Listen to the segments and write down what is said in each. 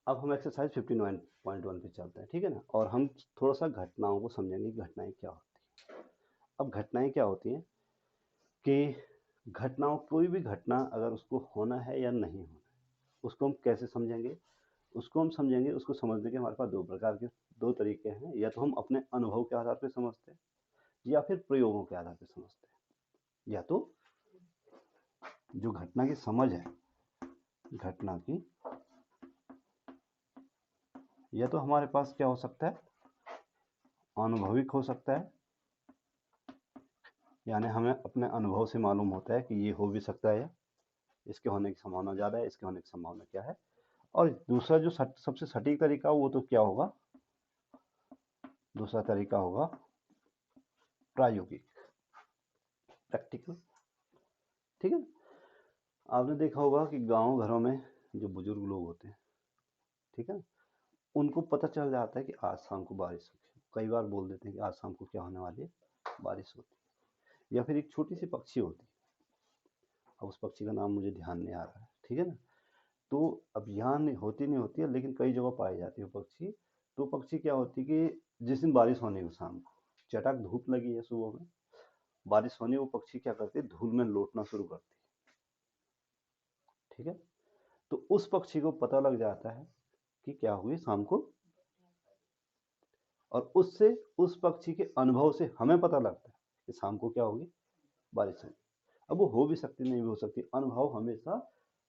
अब हम एक्सरसाइज 59.1 पे चलते हैं, ठीक है ना। और हम थोड़ा सा घटनाओं को समझेंगे, घटनाएं क्या होती हैं। अब घटनाएं क्या होती हैं कि घटनाओं, कोई भी घटना अगर उसको होना है या नहीं होना है, उसको हम कैसे समझेंगे। उसको समझने के हमारे पास दो तरीके हैं। या तो हम अपने अनुभव के आधार पर समझते हैं, या फिर प्रयोगों के आधार पर समझते हैं। या तो जो घटना की समझ है, घटना की, या तो हमारे पास क्या हो सकता है, अनुभविक हो सकता है, यानी हमें अपने अनुभव से मालूम होता है कि ये हो भी सकता है, इसके होने की संभावना ज़्यादा है, इसके होने की संभावना क्या है। और दूसरा जो सबसे सटीक तरीका वो तो क्या होगा, दूसरा तरीका होगा प्रायोगिक, प्रैक्टिकल, ठीक है। आपने देखा होगा कि गांव घरों में जो बुजुर्ग लोग होते हैं, ठीक है, उनको पता चल जाता है कि आज शाम को बारिश होगी। कई बार बोल देते हैं कि आज शाम को क्या होने वाली है, बारिश होती है। या फिर एक छोटी सी पक्षी होती है, अब उस पक्षी का नाम मुझे ध्यान नहीं आ रहा है, ठीक है ना। तो अब यहाँ नहीं होती है, लेकिन कई जगह पाई जाती है पक्षी। तो पक्षी क्या होती है कि जिस दिन बारिश होने को शाम को चटक धूप लगी है, सुबह में बारिश होने, वो पक्षी क्या करती है, धूल में लौटना शुरू करती है, ठीक है। तो उस पक्षी को पता लग जाता है कि क्या हुई शाम को, और उससे, उस पक्षी के अनुभव से हमें पता लगता है कि शाम को क्या होगी, बारिश होगी। अब वो हो भी सकती, नहीं भी हो सकती। अनुभव हमेशा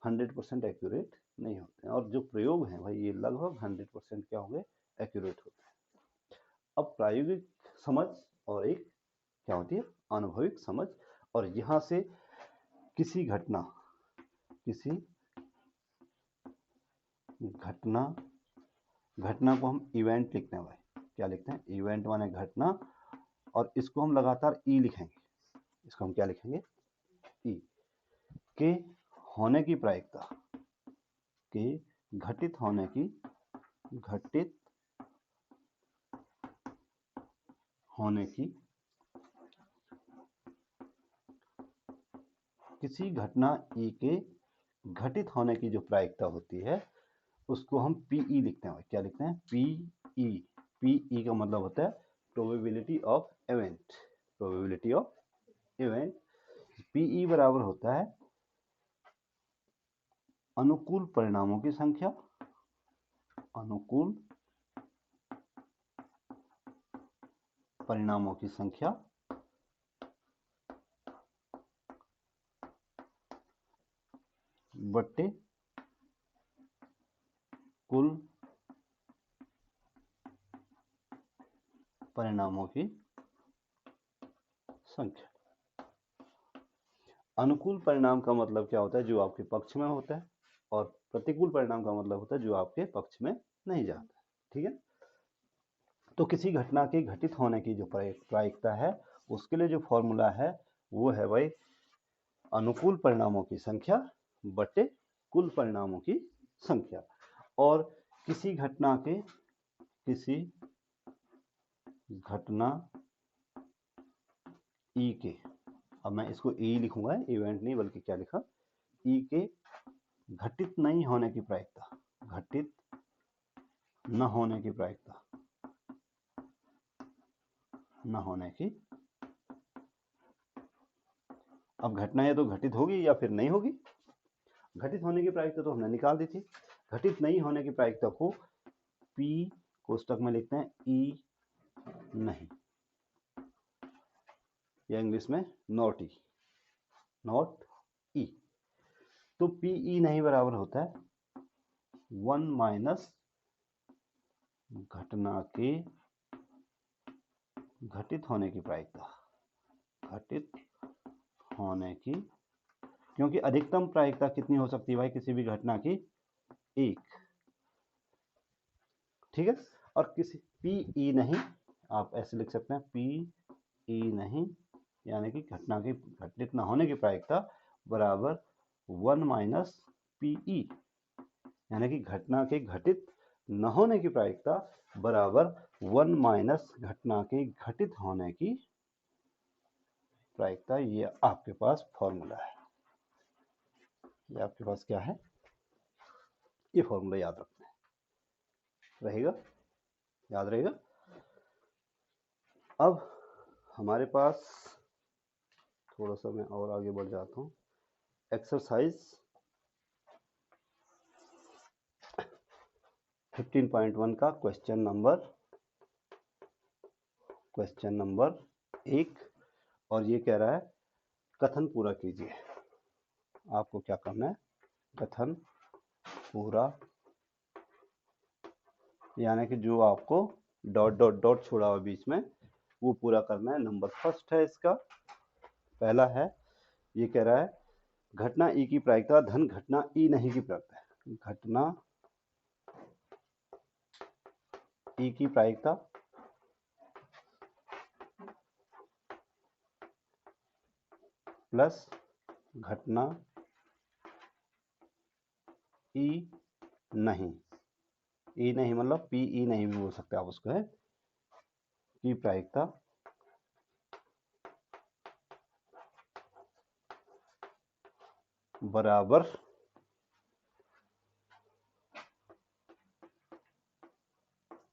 100% एक्यूरेट नहीं होते हैं, और जो प्रयोग हैं भाई ये लगभग 100% क्या होंगे, एक्यूरेट होते हैं। अब प्रायोगिक समझ और एक क्या होती है, अनुभविक समझ। और यहाँ से किसी घटना घटना को हम इवेंट लिखते हैं भाई, क्या लिखते हैं, इवेंट माने घटना। और इसको हम लगातार ई लिखेंगे, इसको हम क्या लिखेंगे, ई के होने की प्रायिकता, के घटित होने की, घटित होने की, किसी घटना ई के घटित होने की जो प्रायिकता होती है, उसको हम पीई लिखते हैं। क्या लिखते हैं, पीई। पीई का मतलब होता है probability of event, probability of event. PE बराबर होता है अनुकूल परिणामों की संख्या, अनुकूल परिणामों की संख्या बट्टे कुल परिणामों की संख्या। अनुकूल परिणाम का मतलब क्या होता है, जो आपके पक्ष में होता है। और प्रतिकूल परिणाम का मतलब होता है जो आपके पक्ष में नहीं जाता, ठीक है। तो किसी घटना के घटित होने की जो प्रायिकता है, उसके लिए जो फॉर्मूला है वो है भाई अनुकूल परिणामों की संख्या बटे कुल परिणामों की संख्या। और किसी घटना ई के, अब मैं इसको ई लिखूंगा, इवेंट नहीं बल्कि क्या लिखा, ई के घटित नहीं होने की प्रायिकता, घटित न होने की प्रायिकता, न होने की। अब घटना या तो घटित होगी या फिर नहीं होगी। घटित होने की प्रायिकता तो हमने निकाल दी थी। घटित नहीं होने की प्रायिकता को पी कोष्टक में लिखते हैं ई नहीं, या इंग्लिश में नॉट ई, नॉट ई। तो पीई नहीं बराबर होता है 1 माइनस घटना के घटित होने की प्रायिकता, घटित होने की, क्योंकि अधिकतम प्रायिकता कितनी हो सकती है भाई किसी भी घटना की, एक, ठीक है। और किसी पीई नहीं, आप ऐसे लिख सकते हैं पीई नहीं, यानी कि घटना के घटित न होने की प्रायिकता बराबर 1 माइनस पीई, यानी कि घटना के घटित न होने की प्रायिकता बराबर 1 माइनस घटना के घटित होने की प्रायिकता। ये आपके पास फॉर्मूला है, ये आपके पास क्या है, ये फॉर्मूला याद रखना है। रहेगा, याद रहेगा। अब हमारे पास थोड़ा सा मैं और आगे बढ़ जाता हूँ। एक्सरसाइज 15.1 का क्वेश्चन नंबर 1, और ये कह रहा है कथन पूरा कीजिए। आपको क्या करना है, कथन पूरा, यानी कि जो आपको डॉट डॉट डॉट छोड़ा हुआ बीच में वो पूरा करना है। नंबर फर्स्ट है इसका, पहला है, ये कह रहा है घटना ई की प्रायिकता धन घटना ई नहीं की प्रायिकता है। घटना ई की प्रायिकता प्लस घटना ई नहीं, ई नहीं मतलब पी ई नहीं भी बोल सकते आप उसको, है की प्रायिकता बराबर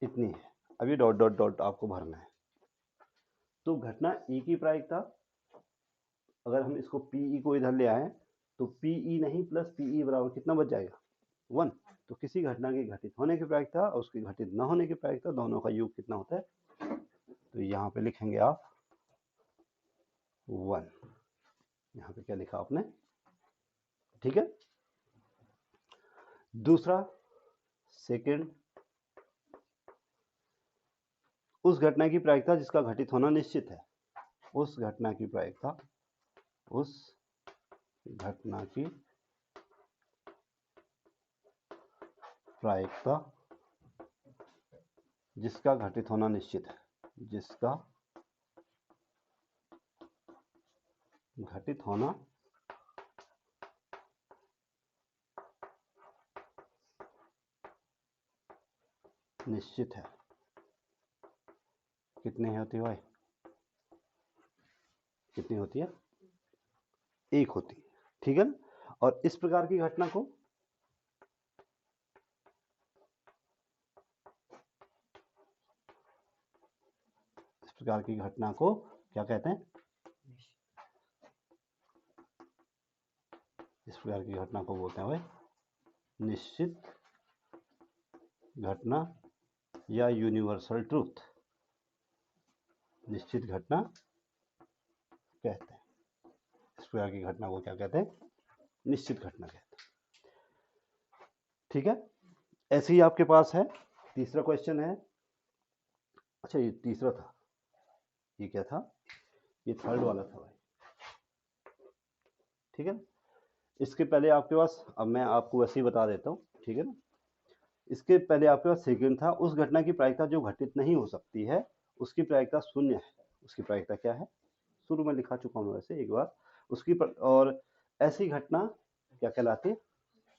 इतनी है। अभी डॉट डॉट डॉट आपको भरना है। तो घटना ई की प्रायिकता, अगर हम इसको पीई को इधर ले आए तो पीई नहीं प्लस पीई बराबर कितना बच जाएगा, 1। तो किसी घटना के घटित होने की प्रायिकता और उसकी घटित न होने की प्रायिकता दोनों का योग कितना होता है, तो यहाँ पे लिखेंगे आप 1। यहाँ पे क्या लिखा आपने, ठीक है। दूसरा, सेकंड, उस घटना की प्रायिकता जिसका घटित होना निश्चित है। उस घटना की प्रायिकता, उस घटना की प्रायिकता जिसका घटित होना निश्चित है, जिसका घटित होना निश्चित है। कितनी होती है भाई, कितनी होती है, 1 होती है, ठीक है ना। और इस प्रकार की घटना को क्या कहते हैं, इस प्रकार की घटना को बोलते हैं भाई निश्चित घटना या यूनिवर्सल ट्रूथ। निश्चित घटना कहते हैं, इस प्रकार की घटना को क्या कहते हैं, निश्चित घटना कहते हैं, ठीक है। ऐसे ही आपके पास है तीसरा क्वेश्चन है। अच्छा ये तीसरा था, ये क्या था, ये थर्ड वाला था भाई, ठीक है ना। इसके पहले आपके पास, अब मैं आपको वैसे ही बता देता हूँ, ठीक है ना। इसके पहले आपके पास सेकंड था, उस घटना की प्रायिकता जो घटित नहीं हो सकती है उसकी प्रायिकता 0 है। उसकी प्रायिकता क्या है, शुरू में लिखा चुका हूँ वैसे एक बार उसकी और ऐसी घटना क्या कहलाती है,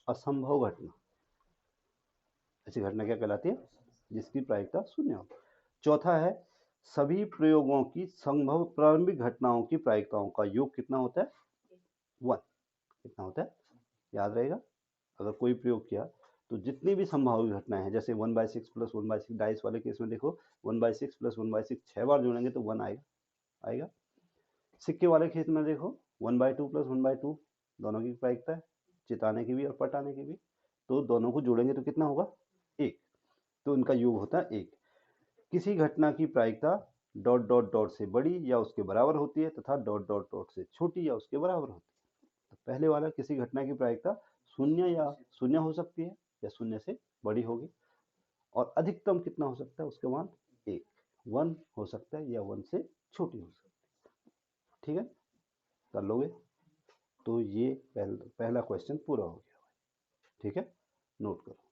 असंभव घटना। ऐसी घटना क्या कहलाती है, जिसकी प्रायिकता 0 हो। चौथा है, सभी प्रयोगों की संभव प्रारंभिक घटनाओं की प्रायिकताओं का योग कितना होता है, 1। कितना होता है, याद रहेगा। अगर कोई प्रयोग किया तो जितनी भी संभावित घटनाएं हैं, जैसे 1/6 प्लस 1/6 डाइस वाले केस में देखो 1/6 प्लस 1/6 6 बार जोड़ेंगे तो 1 आएगा। सिक्के वाले केस में देखो 1/2 प्लस 1/2 दोनों की प्रायिकता है, चिताने की भी और पटाने की भी, तो दोनों को जोड़ेंगे तो कितना होगा, 1। तो इनका योग होता है 1। किसी घटना की प्रायिकता डॉट डॉट डॉट से बड़ी या उसके बराबर होती है तथा डॉट डॉट डॉट से छोटी या उसके बराबर होती है। तो पहले वाला, किसी घटना की प्रायिकता 0 हो सकती है या 0 से बड़ी होगी, और अधिकतम कितना हो सकता है उसके मान 1, 1 हो सकता है या 1 से छोटी हो सकती है, ठीक है। कर लोगे तो ये पहला क्वेश्चन पूरा हो गया, ठीक है, नोट करो।